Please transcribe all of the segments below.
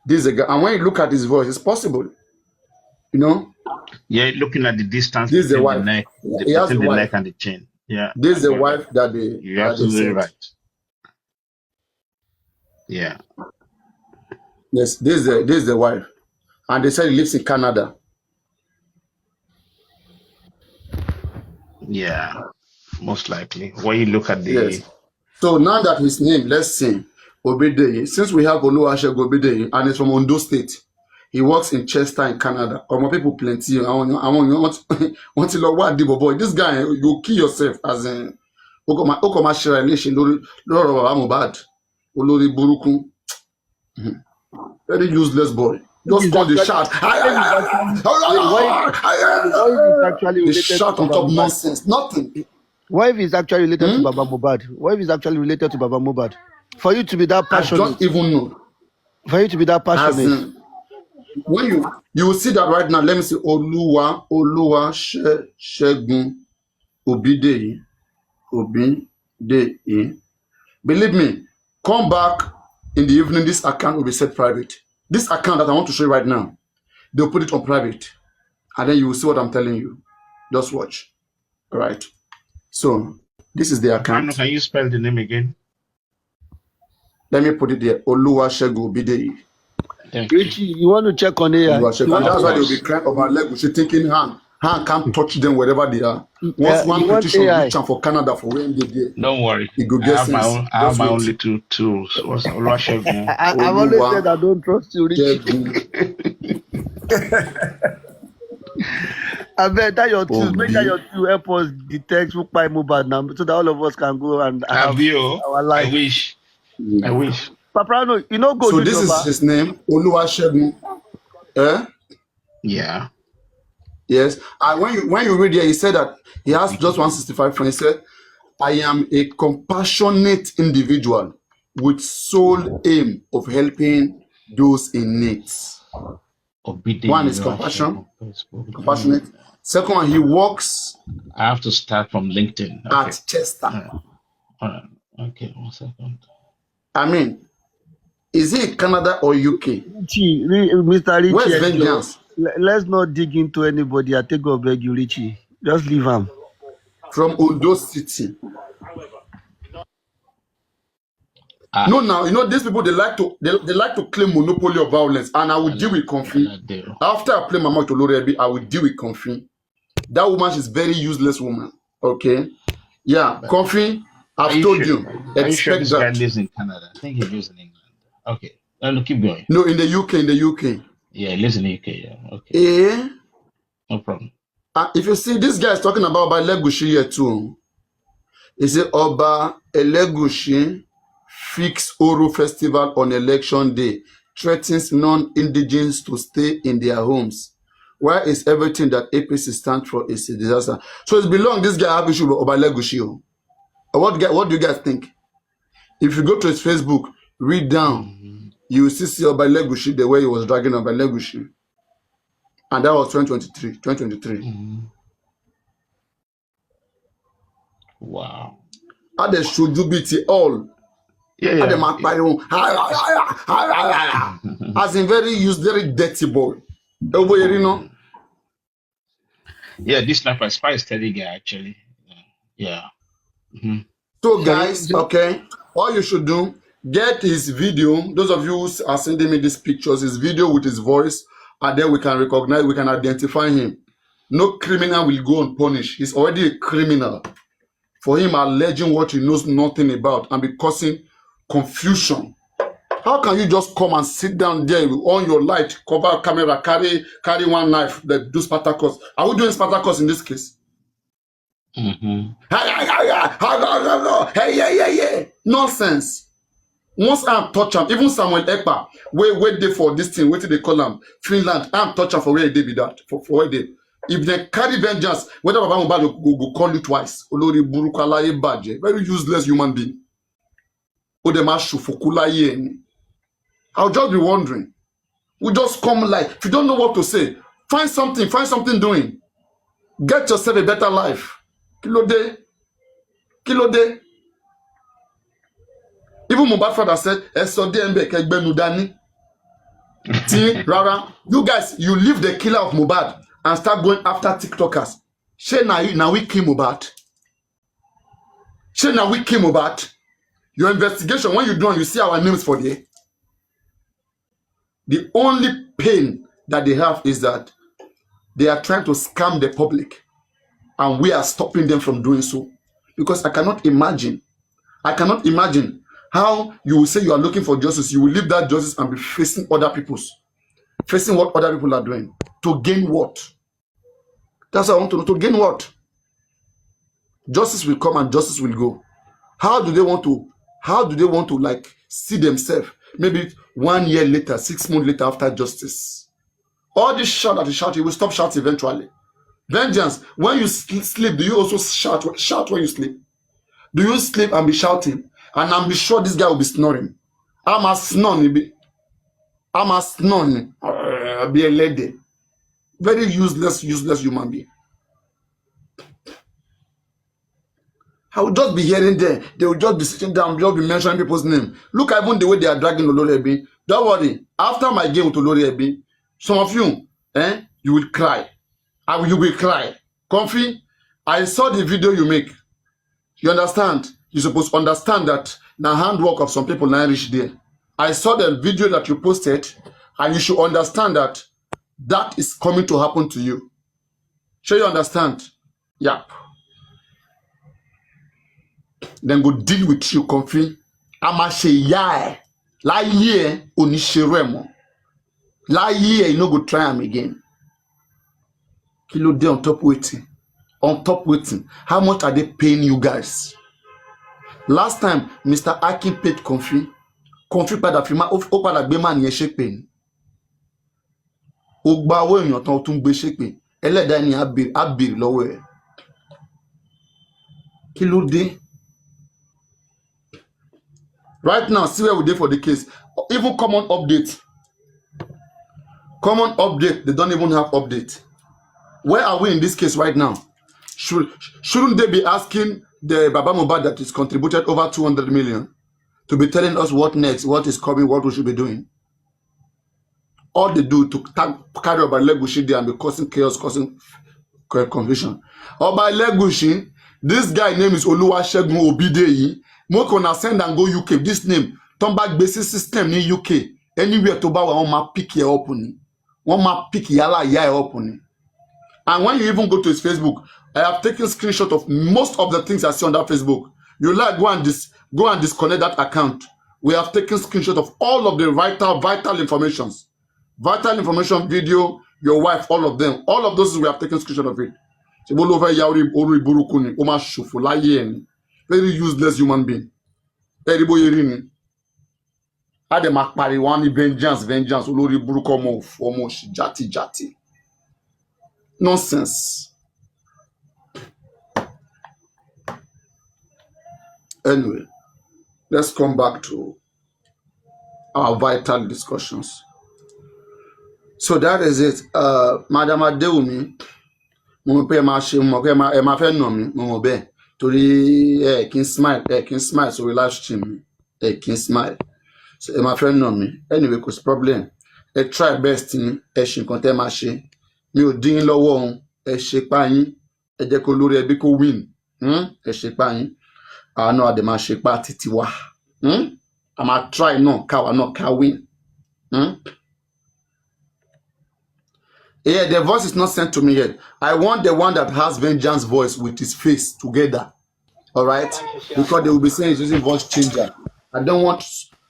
This is a guy, and when you look at his voice, it's possible. You know, Yeah, looking at the distance this is the between the wife. neck, He has between a the wife. neck and the chin. Yeah, This I is the got that. wife that You're they absolutely said. right. Yeah, Yes, this is the wife, and they said he lives in Canada. yeah, most likely. When you look at Yes. the, So now that his name, let's see, Obedeyi. Since we have Oluwasegun Obedeyi, and he's from Ondo State, he works in Chester in Canada. Or more people plenty. I want want to know what the boy. This guy, you kill yourself as in. Okoma share relation lórí lọ́rọ̀ bàbá Mohbad. Olórí burúkú. Very useless boy. Just He's call the actually, shout. why if he's actually The related to shout on Baba top Mohbad? nonsense. Nothing. Why if he's actually related to Baba Mohbad? Why if he's actually related to Baba Mohbad? For you to be that I passionate, don't even know. for you to be that As passionate. in, when you will see that right now. Let me see. Oluwa Segun Obideyi. Believe me, come back in the evening. This account will be set private. This account that I want to show you right now, they'll put it on private, and then you will see what I'm telling you. Just watch. All right. So this is the account. can you spell the name again? Let me put it there. Oluwa Segun Obideyi. Richie, you want to check on AI? And that's why they'll be crying over leg. She thinking hand can't touch them wherever they are. Once one petition reach out for Canada for when they get. Don't worry. It go get sense. I have my own little tools. I've always said I don't trust you, Richie. I bet that your two, make that your two help us detect who buy Mohbad now, so that all of us can go and have our life. I wish. I wish. Papa, no, you know, go. So this is his name, Oluwasegun. Yeah. Yes. And when you read here, he said that he has just 165 friends. He said, I am a compassionate individual with sole aim of helping those in need. One is compassionate. Second one, he works. I have to start from LinkedIn. At Chester. Okay, 1 second. I mean, is he in Canada or UK? Richie, Mr. Richie, where's vengeance? Let's not dig into anybody. I take God beg you, Richie. Just leave him. From Ondo City. No, now you know these people they like to claim monopoly of violence, and I will deal with Comfy. After I play Mama Tolorebi, I will deal with Comfy. That woman is very useless woman. Okay, yeah, Comfy. I've told you. Are you sure this guy lives in Canada? I think he lives in England. Okay, no, keep going. No, in the UK. In the UK. Yeah, he lives in the UK. Yeah, okay. No problem. If you see this guy is talking about Elegushi here too. He said Oba Elegushi fix Oro festival on election day, threatens non-indigens to stay in their homes. Why is everything that APC stands for is a disaster? So it's belong this guy have issue with Oba Elegushi. What do you guys think? If you go to his Facebook, read down, you will see Oba Elegushi the way he was dragging Oba Elegushi. And that was 2023. Wow. How they should do BT all. Yeah. As in very dirty boy. Yeah, this sniper is quite a steady guy actually. Yeah. So guys, okay, all you should do, get his video. Those of you who are sending me these pictures, his video with his voice, and then we can recognize, we can identify him. No criminal will go unpunished. He's already a criminal. For him alleging what he knows nothing about and be causing confusion. How can you just come and sit down there on your light, cover camera, carry one knife that do Spartacus? Are we doing Spartacus in this case? Nonsense. Once I'm touch him, even Samuel Ekpa, wait there for this thing, what do they call him? Finland, I'm touch him for where they be that, for where they. If they carry vengeance, whether Baba Mohbad will call you twice. Olori Burukalaye Baje, very useless human being. I'll just be wondering. We just come like, if you don't know what to say, find something doing. Get yourself a better life. Kilo de. Even Mohbad father said, Esode Mbe kegbenu dani. See, Rara, you guys, you leave the killer of Mohbad and start going after TikTokers. Say now we kill Mohbad. Say now we kill Mohbad. Your investigation, when you do, you see our names for there. The only pain that they have is that they are trying to scam the public, and we are stopping them from doing so. Because I cannot imagine how you will say you are looking for justice. You will leave that justice and be facing what other people are doing. To gain what? That's what I want to know. To gain what? Justice will come and justice will go. How do they want to like see themselves maybe 1 year later, 6 months later after justice? All this shout that you shout, you will stop shouting eventually. Vengeance. When you sleep, do you also shout when you sleep? Do you sleep and be shouting? And I'm sure this guy will be snoring. I'm a snoring. Be a lady. Very useless human being. I will just be hearing them. They will just be sitting down, just be mentioning people's name. Look at even the way they are dragging Olori. Don't worry. After my game with Olori, some of you, you will cry. You will cry. Comfy, I saw the video you make. You understand? You're supposed to understand that the handwork of some people now reach there. I saw the video that you posted, and you should understand that that is coming to happen to you. Sure you understand? Yeah. Then go deal with you, Comfy. I'ma say yeah. La year onisheremo. La year you no go try am again. Kilo day on top waiting. On top waiting. How much are they paying you guys? Last time, Mr. Akin paid Comfy. Comfy padà fi ó padà gbé man yẹn ṣépè ni. Ó gba owó èèyàn tán ó tún gbé ṣépè. Ẹlẹ́dàá ni á béèrè lọ́wọ́ ẹ̀. Kí ló dé? Right now, see where we dey for the case. Even common update. Common update, they don't even have update. Where are we in this case right now? Shouldn't they be asking the Baba Mohbad that is contributed over 200 million to be telling us what next, what is coming, what we should be doing? All they do to carry Oba Elegushi there and be causing chaos, causing confusion. Oba Elegushi, this guy name is Oluwasegun Obideyi. Mo kona send and go UK. This name, turn back basis system in UK. Anywhere to buy one ma pick your opening. One ma pick yala ya opening. And when you even go to his Facebook, I have taken screenshot of most of the things I see on that Facebook. You like go and disconnect that account. We have taken screenshot of all of the vital informations. Vital information video, your wife, all of them. All of those we have taken screenshot of it. Very useless human being. Vengeance. Nonsense. Anyway, let's come back to our vital discussions. So that is it. Madam Adewumi, mo pe ma ṣe mo ke ma e ma fẹ́ nà mí mo be torí ẹ kí n smile so we live stream ẹ kí n smile. So ẹ ma fẹ́ nà mí. Anyway, kò sí problem. Ẹ try best ni ẹ ṣe nǹkan tẹ́ ma ṣe. Mi ò dín lọ́wọ́ ohun ẹ ṣe pa yín. Ẹ jẹ́ kó lórí ẹbí kó win. Ẹ ṣe pa yín. No, I demand shake party tiwa. I'ma try no, can win. Yeah, the voice is not sent to me yet. I want the one that has Vengeance voice with his face together. All right, because they will be saying he's using voice changer. I don't want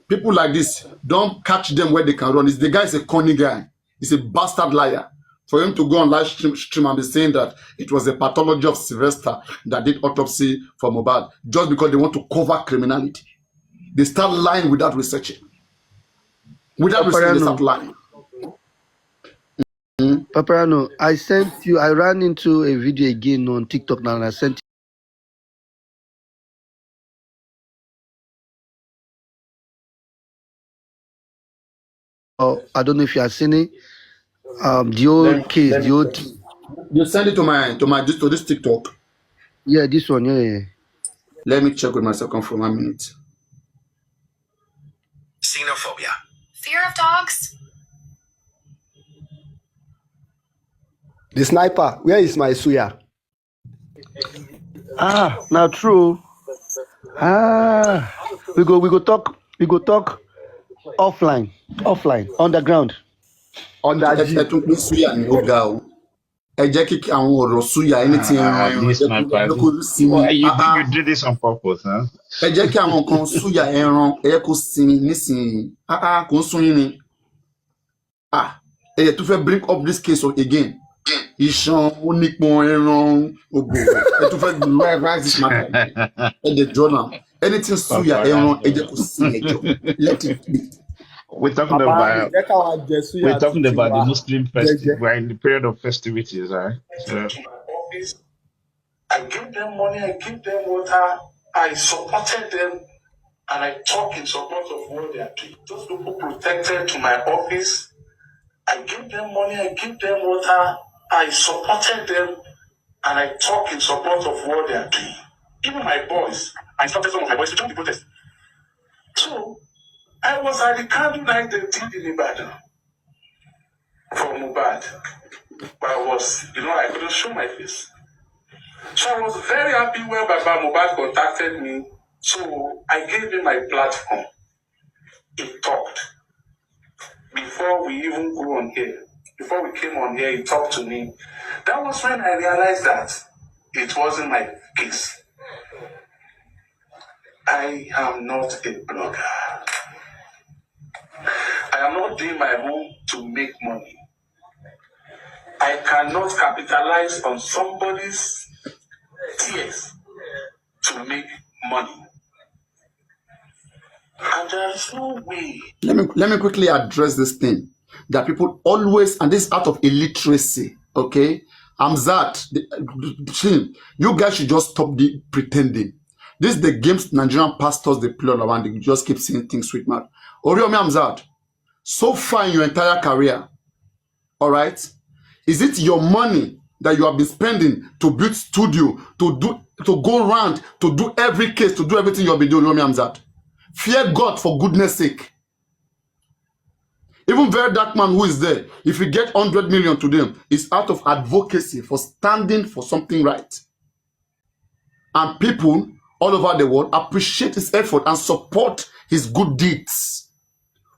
people like this. Don't catch them where they can run. The guy is a corny guy. He's a bastard liar. For him to go on live stream and be saying that it was a pathology of Sylvester that did autopsy for Mohbad just because they want to cover criminality. They start lying without researching. Without researching, they start lying. Paparano, I ran into a video again on TikTok now and I sent I don't know if you have seen it. The old case, the old. You send it to this TikTok. Yeah, this one. Yeah. Let me check with my second for 1 minute. Xenophobia. Fear of dogs? The sniper, where is my suya? Now true. We go talk offline underground. ẹ tún pín súyà ní ó ga o ẹ jẹ́ kí àwọn ọ̀rọ̀ súyà ẹni tí ẹran ẹ This jẹ́ my kó Bible. sinmi Well, you did this on purpose, huh? ẹ jẹ́ kí àwọn nǹkan súyà ẹran ẹ jẹ́ kó sinmi nísìnyí kò ń sún yín ni ẹ yẹ tó fẹ́ bring up this case again iṣan onípọn ẹran ògbò ẹ tó fẹ́ rise this matter ẹ dẹ̀ jọ náà anything súyà ẹran ẹ jẹ́ kó sinmi ẹ jọ let it be. We're talking about the Muslim festival. We're in the period of festivities, right? So. I give them money, I give them water, I supported them, and I talk in support of what they are doing. Those people protected to my office, I give them money, I give them water, I supported them, and I talk in support of what they are doing. Even my boys, I supported some of my boys to join the protest. So, I was at the candle night they did in Ibadan for Mohbad. But I couldn't show my face. So I was very happy when Baba Mohbad contacted me. So I gave him my platform. He talked. Before we even go on here, before we came on here, he talked to me. That was when I realized that it wasn't my case. I am not a blogger. I am not doing my own to make money. I cannot capitalize on somebody's tears to make money. And there is no way. Let me quickly address this thing that people always, and this is out of illiteracy, okay? You guys should just stop the pretending. This is the games Nigerian pastors they play all around. They just keep saying things sweet mouth. Oriomi Hamzat, so far in your entire career, all right, is it your money that you have been spending to build studio, to go around, to do every case, to do everything you have been doing, Oriomi Hamzat? Fear God for goodness sake. Even very dark man who is there, if you get 100 million to them, it's out of advocacy for standing for something right. And people all over the world appreciate his effort and support his good deeds.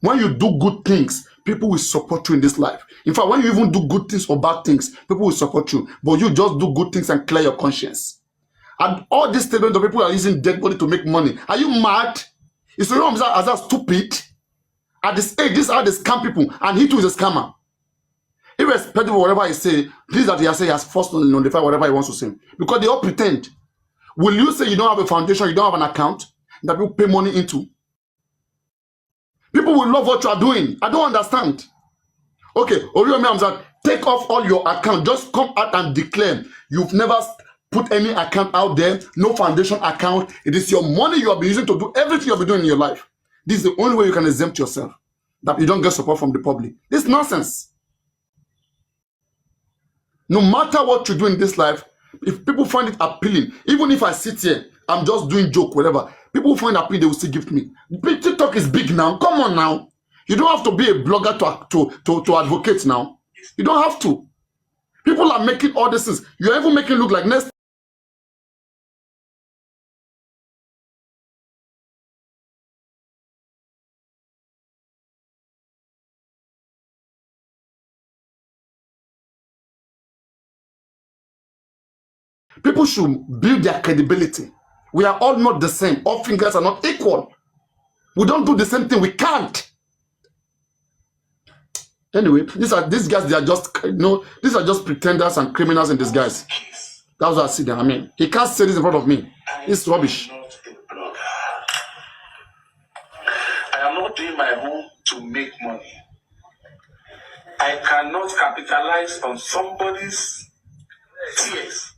When you do good things, people will support you in this life. In fact, when you even do good things or bad things, people will support you. But you just do good things and clear your conscience. And all these statements of people are using dead body to make money. Are you mad? Is Oriomi Hamzat stupid? At this age, this is how they scam people. And he too is a scammer. Irrespective of whatever he say, this that he has said, he has forced to notify whatever he wants to say. Because they all pretend. Will you say you don't have a foundation, you don't have an account that people pay money into? People will love what you are doing. I don't understand. Okay, Oriomi Hamzat, take off all your account. Just come out and declare you've never put any account out there, no foundation account. It is your money you have been using to do everything you have been doing in your life. This is the only way you can exempt yourself, that you don't get support from the public. This is nonsense. No matter what you do in this life, if people find it appealing, even if I sit here, I'm just doing joke, whatever, people find it appealing, they will still gift me. TikTok is big now. Come on now. You don't have to be a blogger to advocate now. You don't have to. People are making all these things. You're even making it look like next. People should build their credibility. We are all not the same. All fingers are not equal. We don't do the same thing. We can't. Anyway, these guys, they are just, these are just pretenders and criminals in disguise. That's what I see them. I mean, he can't say this in front of me. It's rubbish. I am not doing my own to make money. I cannot capitalize on somebody's tears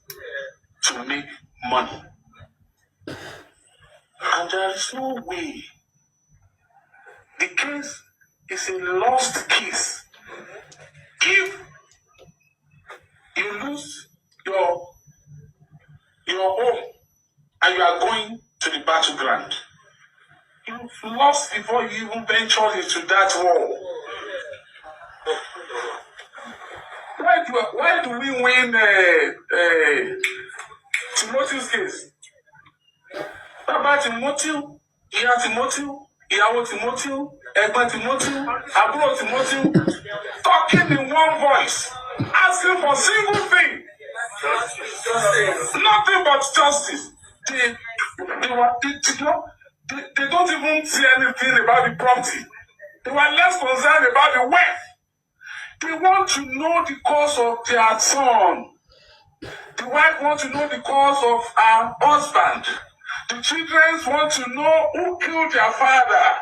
to make money. And there is no way. The case is a lost case. If you lose your home and you are going to the battleground, you've lost before you even venture into that war. Why do why do we win Timothy's case? Baba Timothy, Iya Timothy, Ìyàwó Timothy, Ẹ̀gbọ́n Timothy, Àbúrò Timothy, talking in one voice, asking for single thing, nothing but justice. They don't even see anything about the property. They were less concerned about the wealth. They want to know the cause of their son. The wife wants to know the cause of her husband. The children want to know who killed their father.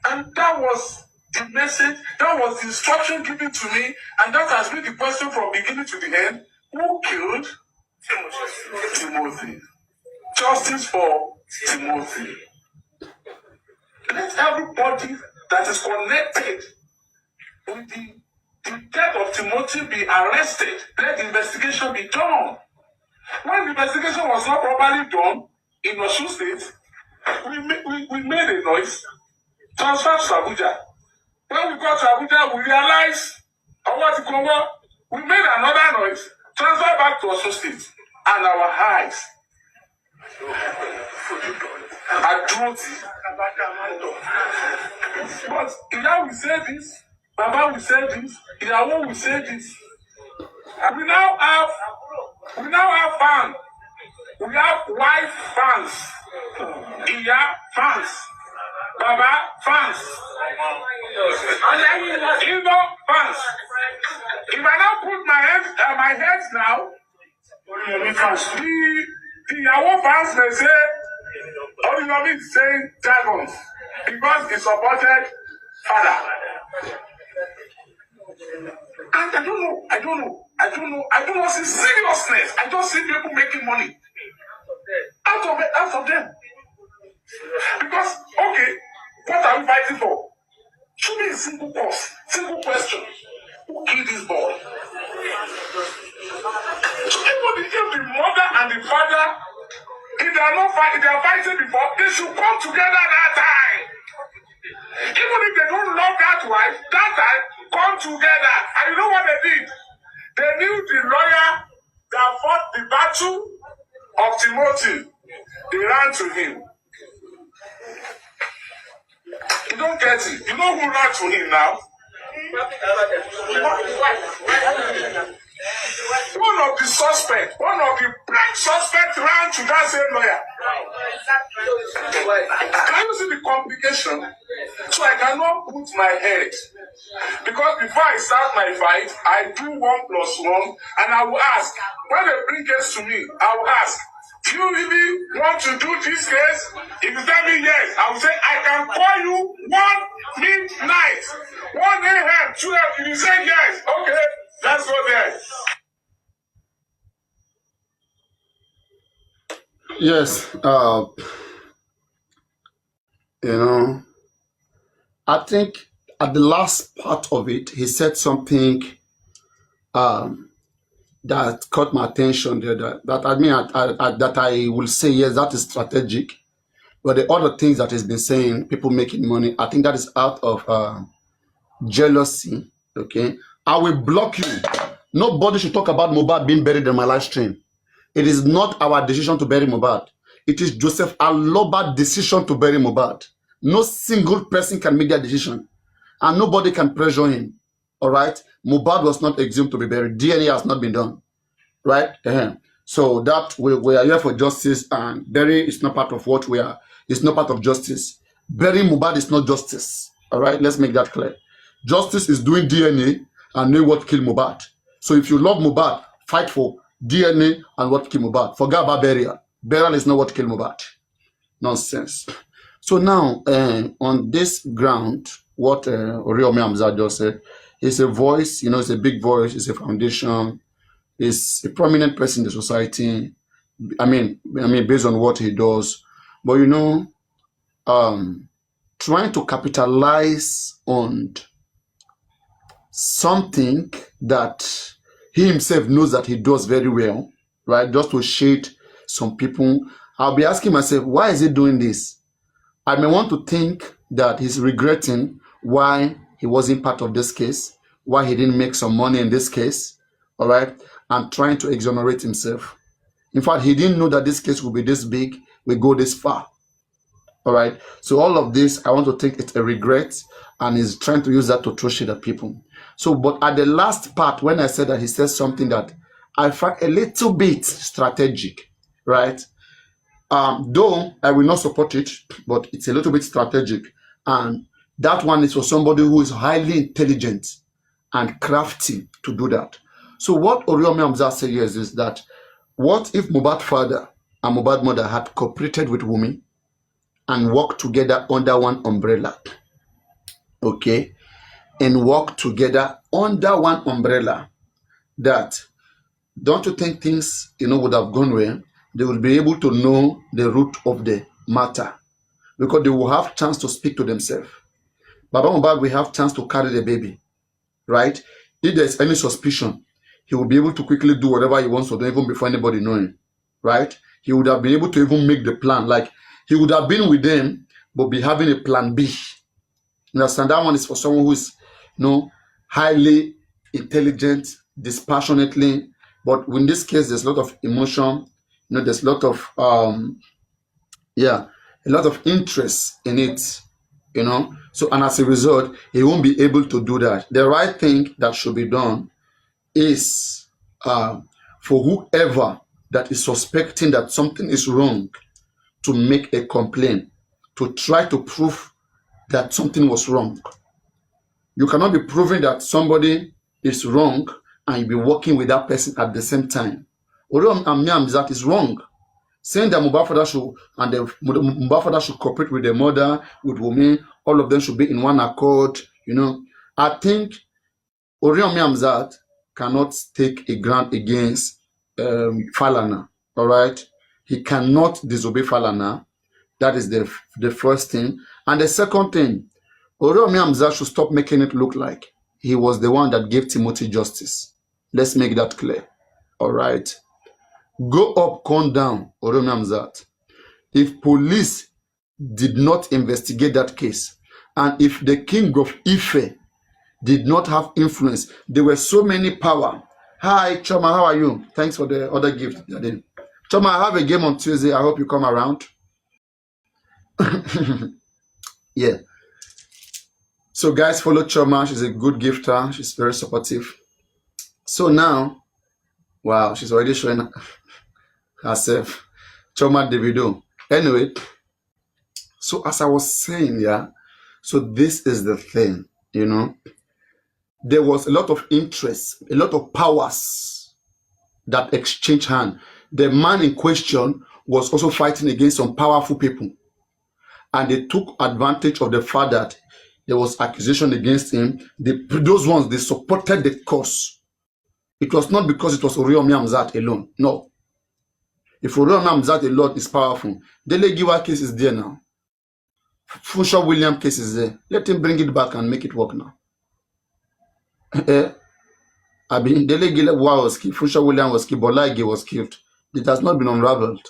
And that was the message, that was the instruction given to me, and that has been the question from beginning to the end. Who killed Timothy? Justice for Timothy. Let everybody that is connected with the death of Timothy be arrested. Let the investigation be done. When the investigation was not properly done in Osun State, we made a noise, transferred to Abuja. When we got to Abuja, we realized, we made another noise, transferred back to Osun State, and our eyes are guilty. But Iya will say this, Baba will say this, Ìyàwó will say this. We now have fans. We have wife fans, Iya fans, Baba fans, Ibo fans. If I now put my head now, the Ìyàwó fans may say, Oriyomi is saying dragons because he supported father. And I don't know see seriousness. I don't see people making money out of them. Because, okay, what are we fighting for? Should be a simple cause, simple question. Who killed this boy? So if the mother and the father, if they are fighting before, they should come together that time. Even if they don't love that wife, that time, come together. And you know what they did? They knew the lawyer that fought the battle of Timothy. They ran to him. You don't get it. You know who ran to him now? One of the suspects, one of the prime suspects ran to that same lawyer. Can you see the complication? So I cannot put my head. Because before I start my fight, I do 1 + 1, and I will ask, when they bring case to me, I will ask, do you really want to do this case? If you tell me yes, I will say, I can call you 1 midnight, 1 a.m., 2 a.m. If you say yes, okay, let's go there. Yes, I think at the last part of it, he said something that caught my attention there. That I will say, yes, that is strategic. But the other things that he's been saying, people making money, I think that is out of jealousy. Okay, I will block you. Nobody should talk about Mohbad being buried in my live stream. It is not our decision to bury Mohbad. It is Joseph Aloba's decision to bury Mohbad. No single person can make that decision. And nobody can pressure him. All right? Mohbad was not exhumed to be buried. DNA has not been done. Right? So that we are here for justice, and bury is not part of what we are. It's not part of justice. Burying Mohbad is not justice. All right? Let's make that clear. Justice is doing DNA and know what killed Mohbad. So if you love Mohbad, fight for DNA and what killed Mohbad. Forget about burial. Burial is not what killed Mohbad. Nonsense. So now, on this ground, what Oriyomi Hamzat just said, he's a voice, it's a big voice, it's a foundation, it's a prominent person in the society. I mean, based on what he does. But trying to capitalize on something that he himself knows that he does very well, right? Just to shade some people. I'll be asking myself, why is he doing this? I may want to think that he's regretting why he wasn't part of this case, why he didn't make some money in this case, all right, and trying to exonerate himself. In fact, he didn't know that this case would be this big, will go this far. All right. So all of this, I want to think it's a regret, and he's trying to use that to throw shit at people. So, but at the last part, when I said that, he says something that I find a little bit strategic, right? Though I will not support it, but it's a little bit strategic. And that one is for somebody who is highly intelligent and crafty to do that. So what Oriyomi Hamzat says here is that, what if Mohbad father and Mohbad mother had cooperated with Wunmi and worked together under one umbrella? Okay? And work together under one umbrella, that, don't you think things, would have gone well? They will be able to know the root of the matter, because they will have chance to speak to themselves. Baba Mohbad will have chance to carry the baby, right? If there's any suspicion, he will be able to quickly do whatever he wants to do, even before anybody knowing, right? He would have been able to even make the plan. Like, he would have been with them, but be having a plan B. You understand? That one is for someone who is, highly intelligent, dispassionately. But in this case, there's a lot of emotion. There's a lot of a lot of interest in it. So, and as a result, he won't be able to do that. The right thing that should be done is for whoever that is suspecting that something is wrong to make a complaint, to try to prove that something was wrong. You cannot be proving that somebody is wrong and you be working with that person at the same time. Oriyomi Hamzat is wrong. Saying that Mohbad father should cooperate with the mother, with Wunmi, all of them should be in one accord. I think Oriyomi Hamzat cannot take a ground against Falana. All right, he cannot disobey Falana. That is the first thing. And the second thing, Oriyomi Hamzat should stop making it look like he was the one that gave Timothy justice. Let's make that clear. All right. Go up, come down, Oriyomi Hamzat. If police did not investigate that case, and if the king of Ife did not have influence, there were so many power. Hi, Choma, how are you? Thanks for the other gift. Choma, I have a game on Tuesday. I hope you come around. Yeah. So guys, follow Choma. She's a good gifter. She's very supportive. So now, wow, she's already showing herself. Choma Davido. Anyway, so as I was saying, so this is the thing, there was a lot of interest, a lot of powers that exchanged hands. The man in question was also fighting against some powerful people, and they took advantage of the fact that there was accusation against him. Those ones, they supported the cause. It was not because it was Oriyomi Hamzat alone. No. If Oriyomi Hamzat alone is powerful, Dele Giwa case is there now. Funshaw William case is there. Let him bring it back and make it work now. Dele Giwa was killed, Funshaw William was killed, Bolaige was killed. It has not been unraveled.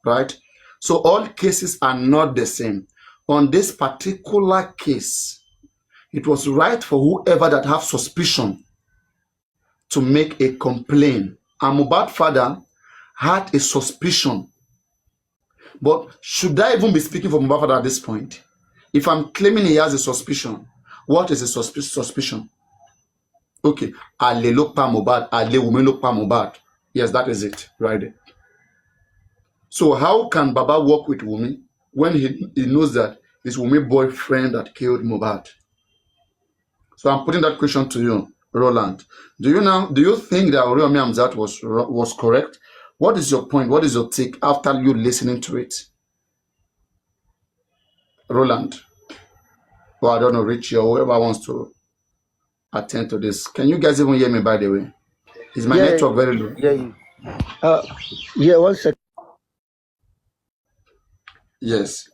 Right? So all cases are not the same. On this particular case, it was right for whoever that have suspicion to make a complaint. And Mohbad father had a suspicion. But should I even be speaking for Mohbad father at this point? If I'm claiming he has a suspicion, what is a suspicion? Okay, Ale ló pa Mohbad, Ale Wunmi ló pa Mohbad. Yes, that is it, right there. So how can Baba work with Wunmi when he knows that it's Wunmi boyfriend that killed Mohbad? So I'm putting that question to you, Roland. Do you think that Oriyomi Hamzat was correct? What is your point? What is your take after you listening to it? Roland. Well, I don't know, Richie or whoever wants to attend to this. Can you guys even hear me, by the way? Is my network very low? Yeah, 1 second. Yes.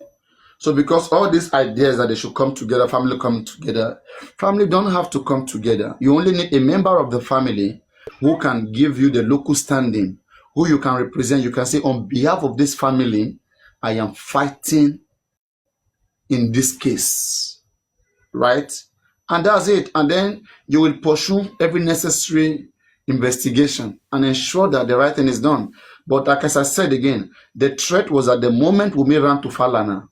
So because all these ideas that they should come together, family come together, family don't have to come together. You only need a member of the family who can give you the local standing, who you can represent. You can say, on behalf of this family, I am fighting in this case, right? And that's it. And then you will pursue every necessary investigation and ensure that the right thing is done. But like as I said again, the threat was at the moment Wunmi ran to Falana,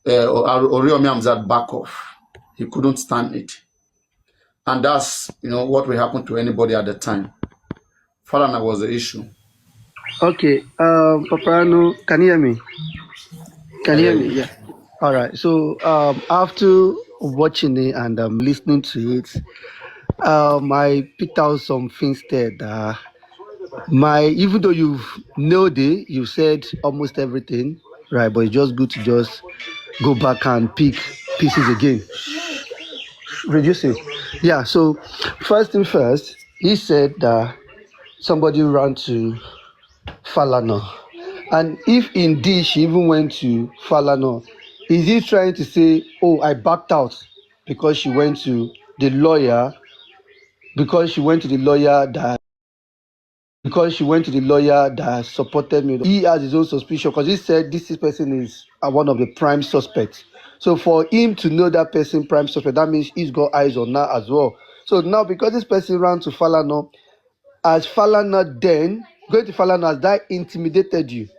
Oriomi Hamzat back off. He couldn't stand it. And that's, what will happen to anybody at the time. Falana was the issue. Okay, Paparano, can you hear me? Can you hear me? Yeah. All right. So after watching it and listening to it, I picked out some things there that even though you've nailed it, you said almost everything, right? But it's just good to just go back and pick pieces again. Reduce it. Yeah. So first thing first, he said that somebody ran to Falana. And if indeed she even went to Falana, is he trying to say, oh, I backed out because she went to the lawyer, that supported me? He has his own suspicion because he said this person is one of the prime suspects. So for him to know that person prime suspect, that means he's got eyes on her as well. So now because this person ran to Falana, as Falana then going to Falana, has that intimidated you?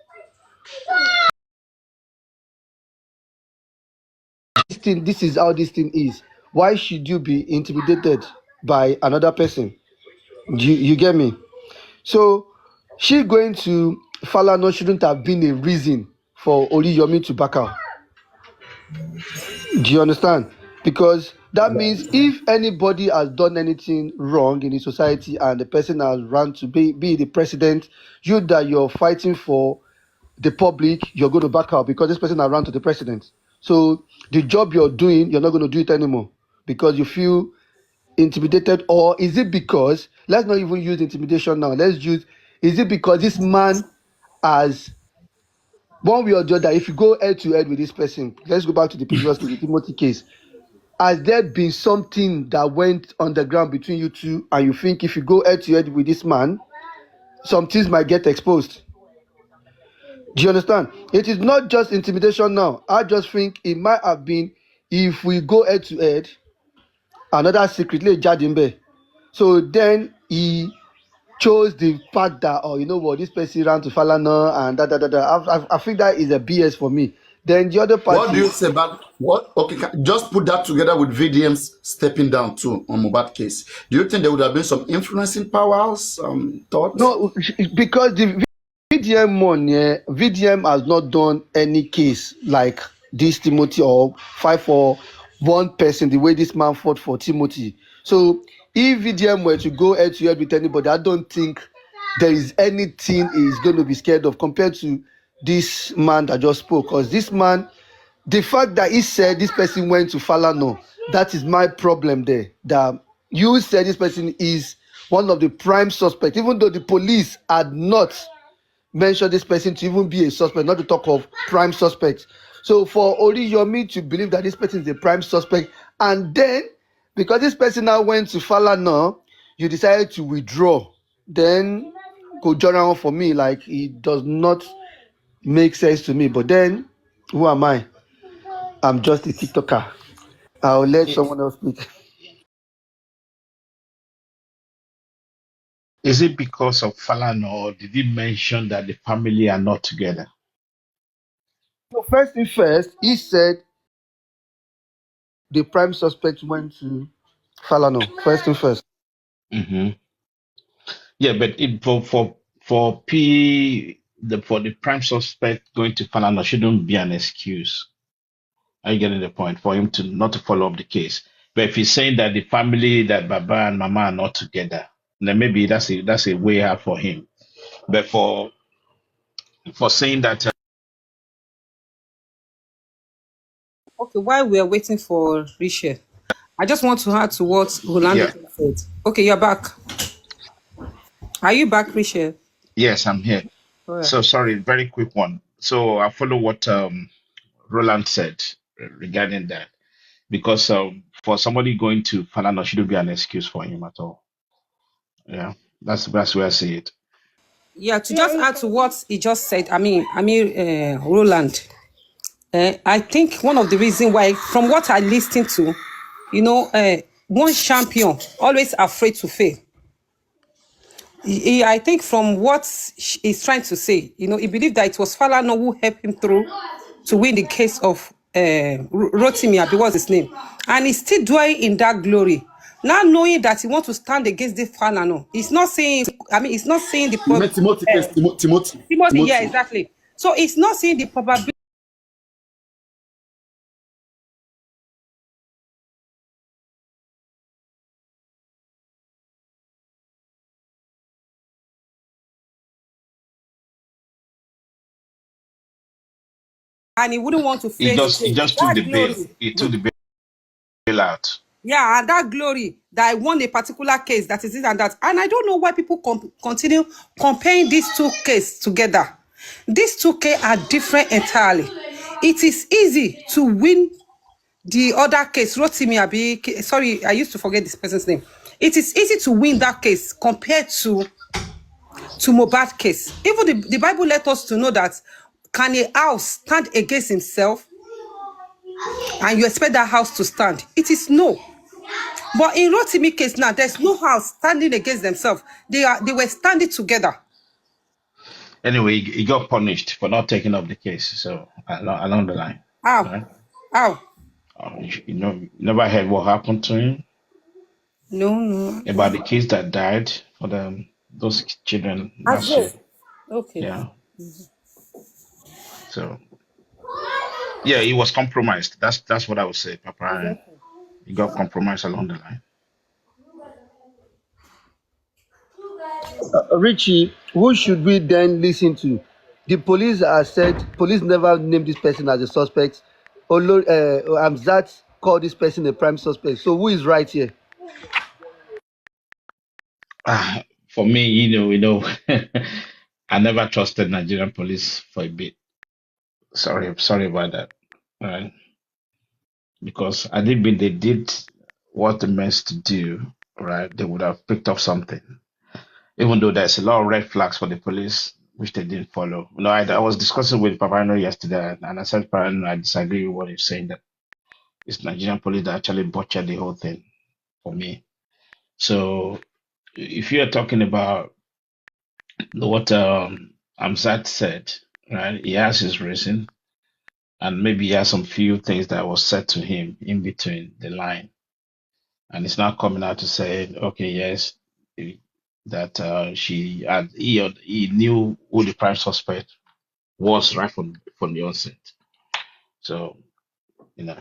This is how this thing is. Why should you be intimidated by another person? You get me? So she going to Falana shouldn't have been a reason for Oriyomi to back out. Do you understand? Because that means if anybody has done anything wrong in the society and the person has run to be the president, you're fighting for the public, you're going to back out because this person has run to the president. So the job you're doing, you're not going to do it anymore because you feel intimidated. Or is it because, let's not even use intimidation now, is it because this man has, one way or the other, if you go head to head with this person, let's go back to the previous case, the Timothy case, has there been something that went on the ground between you two and you think if you go head to head with this man, some things might get exposed? Do you understand? It is not just intimidation now. I just think it might have been, if we go head to head, another secret lay Jadimbe. So then he chose the fact that, oh, you know what, this person ran to Falana and da. I think that is a BS for me. Then the other part. What do you say about what? Okay, just put that together with VDM's stepping down too on Mohbad case. Do you think there would have been some influencing powers? Thoughts? No, because the VDM has not done any case like this Timothy or fight for one person the way this man fought for Timothy. So if VDM were to go head to head with anybody, I don't think there is anything he's going to be scared of compared to this man that just spoke. Because this man, the fact that he said this person went to Falana, that is my problem there. That you said this person is one of the prime suspects, even though the police had not mentioned this person to even be a suspect, not to talk of prime suspects. So for Oriyomi to believe that this person is a prime suspect, and then because this person now went to Falana, you decided to withdraw, then go join around for me. Like, it does not make sense to me. But then, who am I? I'm just a TikToker. I'll let someone else speak. Is it because of Falana, or did he mention that the family are not together? So first thing first, he said the prime suspect went to Falana. First thing first. Mm-hmm. Yeah, but for the prime suspect going to Falana shouldn't be an excuse. Are you getting the point? For him to not to follow up the case. But if he's saying that the family, that Baba and Mama are not together, then maybe that's a way out for him. But for saying that. Okay, while we are waiting for Risha, I just want to add to what Rolando said. Okay, you're back. Are you back, Risha? Yes, I'm here. Right. So sorry, very quick one. So I follow what Roland said regarding that, because for somebody going to Falana shouldn't be an excuse for him at all. Yeah, that's the best way I see it. Yeah, to just add to what he just said, Roland, I think one of the reasons why, from what I listened to, one champion always afraid to fail. I think from what he's trying to say, he believed that it was Falana who helped him through to win the case of Rotimi, Abi, what's his name? And he's still dwelling in that glory. Now knowing that he wants to stand against this Falana, he's not saying, he's not saying the You met Timothy case, Timothy, yeah, Timothy. exactly. So it's not saying the probability, and he wouldn't want to He face just he again. just took That the bail. glory. He took the bail out. Yeah, and that glory that I won a particular case, that is it and that. And I don't know why people continue comparing these two cases together. These two cases are different entirely. It is easy to win the other case, Rotimi Abi. Sorry, I used to forget this person's name. It is easy to win that case compared to Mohbad case. Even the Bible let us to know that can a house stand against himself and you expect that house to stand? It is no. But in Rotimi case now, there's no house standing against themselves. They were standing together. Anyway, he got punished for not taking up the case. So along the line, How? right? How? You never heard what happened to him No, no. about the kids that died for those children As last year. this. Okay. Yeah. So yeah, he was compromised. That's what I would say, Papa. Exactly. He got compromised along the line. Richie, who should we then listen to? The police has said police never named this person as a suspect. Amzat called this person a prime suspect. So who is right here? For me, I never trusted Nigerian police for a bit. Sorry about that. Right? Because I did believe they did what they meant to do, right? They would have picked up something. Even though there's a lot of red flags for the police, which they didn't follow. I was discussing with Papano yesterday, and I said, Papano, I disagree with what he's saying, that it's Nigerian police that actually butchered the whole thing for me. So if you're talking about what Amzat said, right? He has his reason, and maybe he has some few things that was said to him in between the line, and it's not coming out to say, okay, yes, that he knew who the prime suspect was right from the onset. So you know,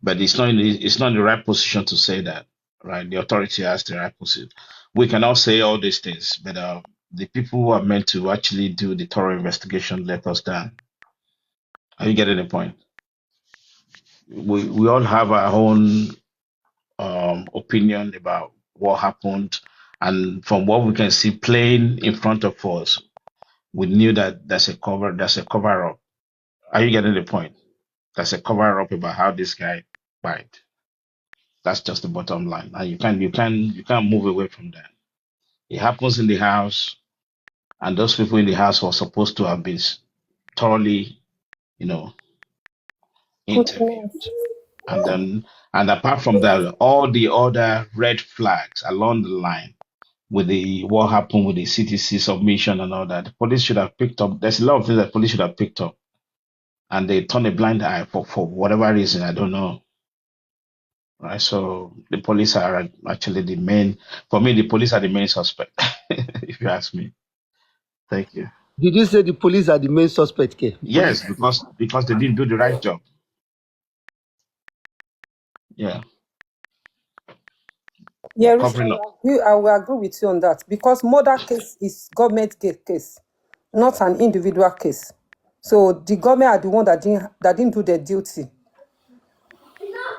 but it's not in the right position to say that, right? The authority has the right position. We cannot say all these things, but the people who are meant to actually do the thorough investigation let us down. Are you getting the point? We all have our own opinion about what happened, and from what we can see plain in front of us, we knew that there's a cover up. Are you getting the point? There's a cover up about how this guy died. That's just the bottom line, and you can't move away from that. It happens in the house, and those people in the house were supposed to have been thoroughly, you know, interviewed. And apart from that, all the other red flags along the line with the what happened with the CTC submission and all that, the police should have picked up. There's a lot of things that police should have picked up, and they turn a blind eye for whatever reason. I don't know. Right. So the police are actually the main. For me, the police are the main suspect, if you ask me. Thank you. Did you say the police are the main suspect, K? The police. Yes, because they didn't do the right job. Yeah, Yeah, Rich, covering up. I will agree with you on that because murder case is government case, not an individual case. So the government are the one that didn't do their duty.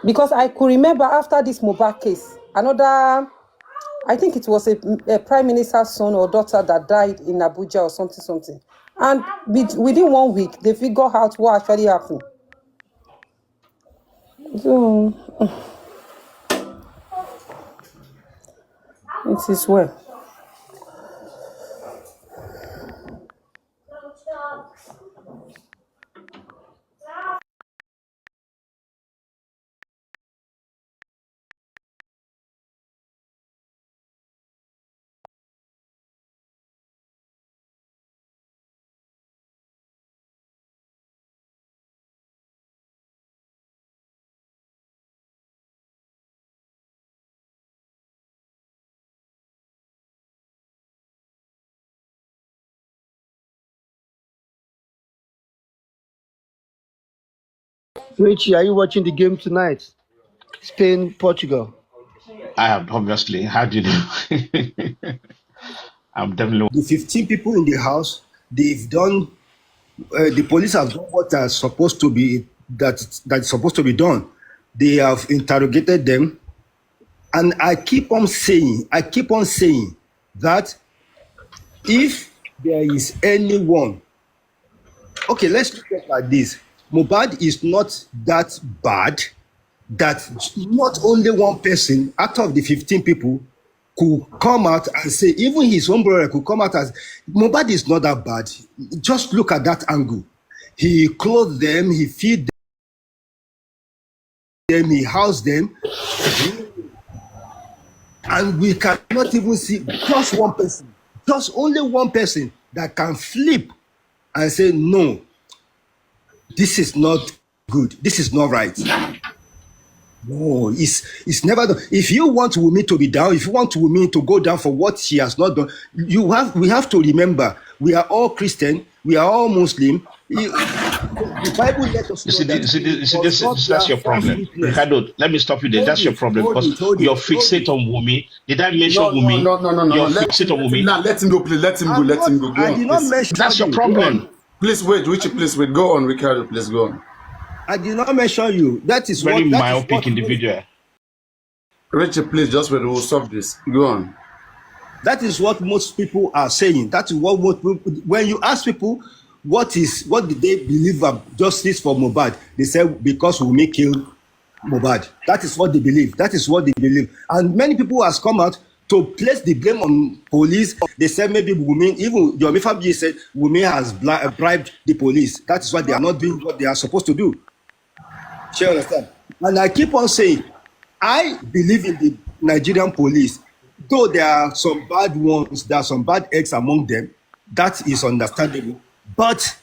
Because I could remember after this Mohbad case, another, I think it was a prime minister's son or daughter that died in Abuja or something. And within 1 week, they figure out what actually happened. So it is well. Richie, are you watching the game tonight? Spain, Portugal. I have obviously. How do you know? I'm definitely. The 15 people in the house, they've done. The police have done what are supposed to be that's supposed to be done. They have interrogated them, and I keep on saying that if there is anyone, okay, let's look at it like this. Mohbad is not that bad that not only one person out of the 15 people could come out and say, even his own brother could come out as Mohbad is not that bad. Just look at that angle. He clothed them, he feed them, he housed them, and we cannot even see just one person, just only one person that can flip and say, no, this is not good, this is not right. No, it's never done. If you want Wumi to be down, if you want Wumi to go down for what she has not done, we have to remember we are all Christian, we are all Muslim. The Bible let us know that That's your problem. Ricardo, let me stop you there. That's your problem because you're fixated on Wumi. Did I mention Wumi? No. You're fixated on Wumi. Nah, let him go, please. Let him go. Let him go. Go I on, did not please. mention That's your you. problem. Please wait, Richie. Please wait. Go on, Ricardo. Please go on. I did not mention you. That is Very what. That myopic is what individual. Richie, please just wait. We'll solve this. Go on. That is what most people are saying. That is what most people, when you ask people what did they believe of justice for Mohbad, they say because we may kill Mohbad. That is what they believe. That is what they believe. And many people has come out to place the blame on police. They said maybe Wunmi, even Yomi Fabiyi said Wunmi has bribed the police. That is why they are not doing what they are supposed to do. You understand? And I keep on saying, I believe in the Nigerian police. Though there are some bad ones, there are some bad eggs among them, that is understandable. But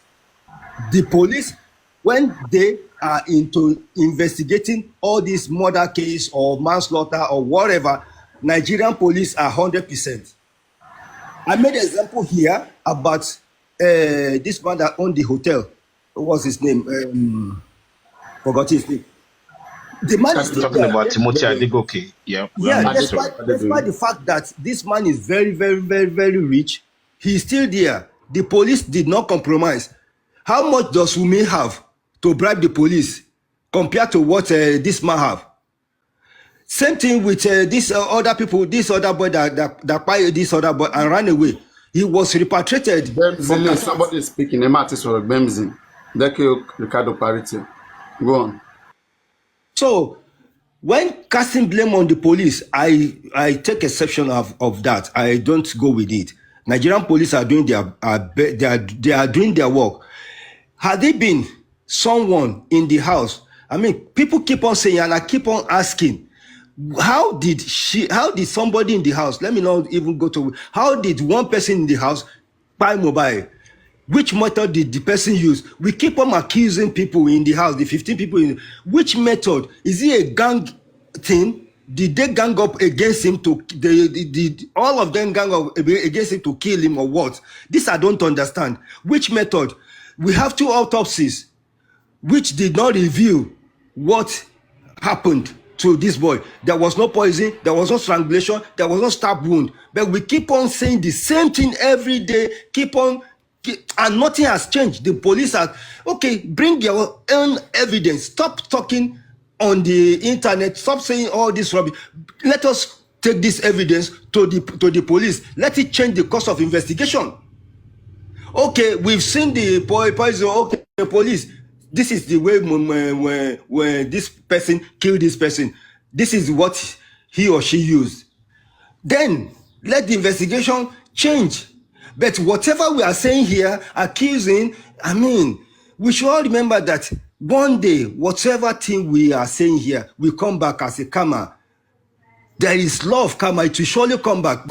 the police, when they are into investigating all these murder case or manslaughter or whatever, Nigerian police are 100%. I made an example here about this man that owned the hotel. What was his name? Forgot his name. The man is still Talking there. about Timothy Adegoke. Yeah. Yeah, despite the fact that this man is very, very, very, very rich, he's still there. The police did not compromise. How much does Wunmi have to bribe the police compared to what this man have? Same thing with these other people, this other boy that fired this other boy and ran away. He was repatriated. Bemzin, somebody is speaking. Ematis or Bemzin. Deke Ricardo Parity. Go on. So when casting blame on the police, I take exception of that. I don't go with it. Nigerian police are doing they are doing their work. Had there been someone in the house, I mean, people keep on saying, and I keep on asking, how did somebody in the house, let me not even go to, how did one person in the house buy mobile? Which method did the person use? We keep on accusing people in the house, the 15 people in, which method? Is it a gang thing? Did they gang up against him did all of them gang up against him to kill him or what? This I don't understand. Which method? We have 2 autopsies which did not reveal what happened to this boy. There was no poison, there was no strangulation, there was no stab wound. But we keep on saying the same thing every day, and nothing has changed. The police are, okay, bring your own evidence. Stop talking on the internet. Stop saying all this rubbish. Let us take this evidence to the police. Let it change the course of investigation. Okay, we've seen the poison. Okay, the police. This is the way when this person killed this person. This is what he or she used. Then let the investigation change. But whatever we are saying here, accusing, I mean, we should all remember that one day, whatever thing we are saying here will come back as a karma. There is law of karma. It will surely come back.